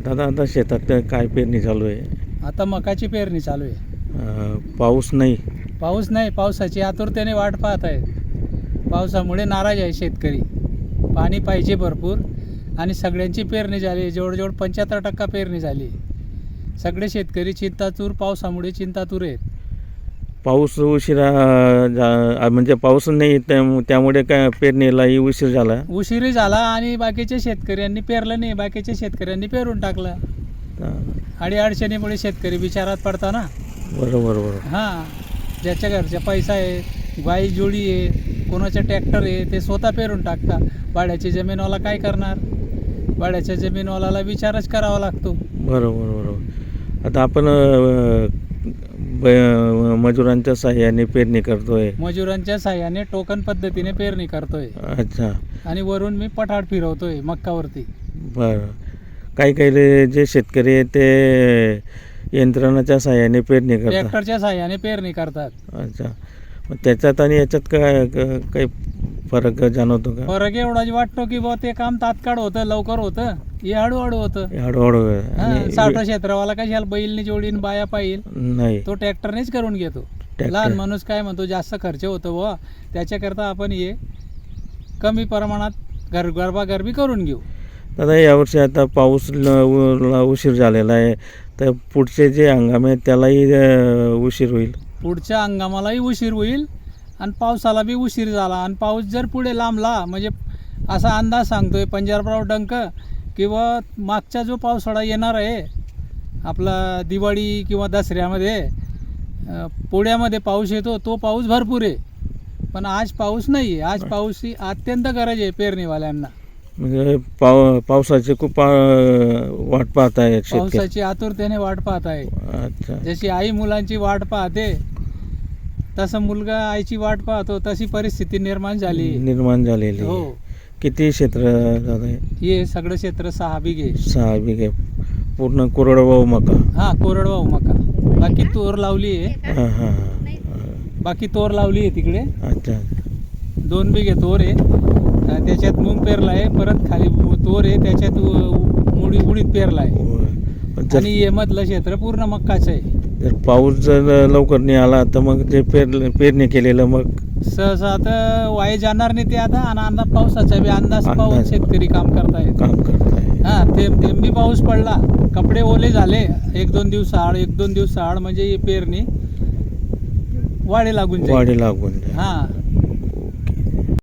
दादा आता शेतात काय पेरणी चालू आहे? आता मकाची पेरणी चालू आहे. पाऊस नाही. पाऊस नाही, पावसाची आतुरतेने वाट पाहत आहेत. पावसामुळे नाराज आहे शेतकरी. पाणी पाहिजे भरपूर आणि सगळ्यांची पेरणी झाली, जवळजवळ 75% पेरणी झाली. सगळे शेतकरी चिंतातूर, पावसामुळे चिंतातूर आहेत. पाऊस उशिरा म्हणजे पाऊस नाही त्यामुळे काय पेरणीलाही उशीर झाला. उशीरही झाला आणि बाकीच्या शेतकऱ्यांनी पेरलं नाही, बाकीच्या शेतकऱ्यांनी पेरून टाकलं. अडचणीमुळे शेतकरी विचारात पडता ना. बरोबर बरोबर. हां, ज्याच्या घरच्या पैसा आहे, गाई जोडी आहे, कोणाचं ट्रॅक्टर आहे, ते स्वतः पेरून टाकतात. भाड्याची जमीनवाला काय करणार? भाड्याच्या जमीनवाल्याला विचारच करावा लागतो. बरोबर बरोबर. आता आपण मजुरांच्या साह्याने पेरणी करतोय. मजुरांच्या साह्याने टोकन पद्धतीने पेरणी करतोय. अच्छा. आणि वरून मी पठार फिरवतोय मक्कावरती. बरं. काही जे शेतकरी आहेत ते यंत्रणाच्या साह्याने पेरणी करतात, ट्रॅक्टरच्या साह्याने पेरणी करतात. अच्छा. मग त्याच्यात आणि याच्यात काय काही फरक जाणवतो का? फरक एवढाच वाटतो की बुवा ते काम तात्काळ होतं, लवकर होतं, हे हळूहळू होतं. हळूहळू. साठा क्षेत्रावाला कशाला बैलनी जोडीन बाया पाहिल नाही, तो ट्रॅक्टरनेच करून घेतो. लहान माणूस काय म्हणतो, जास्त खर्च होतो बुवा, त्याच्याकरता आपण हे कमी प्रमाणात गरबी करून घेऊ. दादा यावर्षी आता पाऊस उशीर झालेला आहे, तर पुढचे जे हंगाम आहेत त्यालाही उशीर होईल. पुढच्या हंगामालाही उशीर होईल आणि पावसाला बी उशीर झाला. आणि पाऊस जर पुढे लांबला, म्हणजे असा अंदाज सांगतोय पंजाबराव डंक, किंवा मागचा जो पावसाळा येणार आहे आपला दिवाळी किंवा दसऱ्यामध्ये, पुण्यामध्ये पाऊस येतो, तो पाऊस भरपूर आहे. पण आज पाऊस नाही आहे. आज पाऊस ही अत्यंत गरज आहे पेरणीवाल्यांना. म्हणजे पावसाची खूप वाट पाहत आहे शेतकरी. पावसाची आतुरतेने वाट पाहत आहे. अच्छा. जशी आई मुलांची वाट पाहते, तसं मुलगा आईची वाट पाहतो, तशी परिस्थिती निर्माण झालेली. हो. किती क्षेत्र दादा? हे सगळं क्षेत्र 6 बिघे. 6 बिघे पूर्ण कोरडवाहू मका. हा, कोरडवाहू मका. बाकी तोर लावली आहे. हां हां. बाकी तोर लावली आहे तिकडे. अच्छा. 2 बिघे तोर आहे, त्याच्यात मूग पेरला आहे. परत खाली तोर आहे, त्याच्यात उडीद पेरला आहे. आणि हे मधलं क्षेत्र पूर्ण मक्काचं आहे. जर पाऊस जर लवकर नाही आला तर मग ते पेरणी केलेलं मग सहसा तर वाया जाणार नाही ते आता. आणि पावसाचा बी अंदाज पाहून शेतकरी काम करताय. हा, थेंब बी पाऊस पडला, कपडे ओले झाले, 1-2 दिवस आड म्हणजे ही पेरणी वाढी लागून जाईल. हा.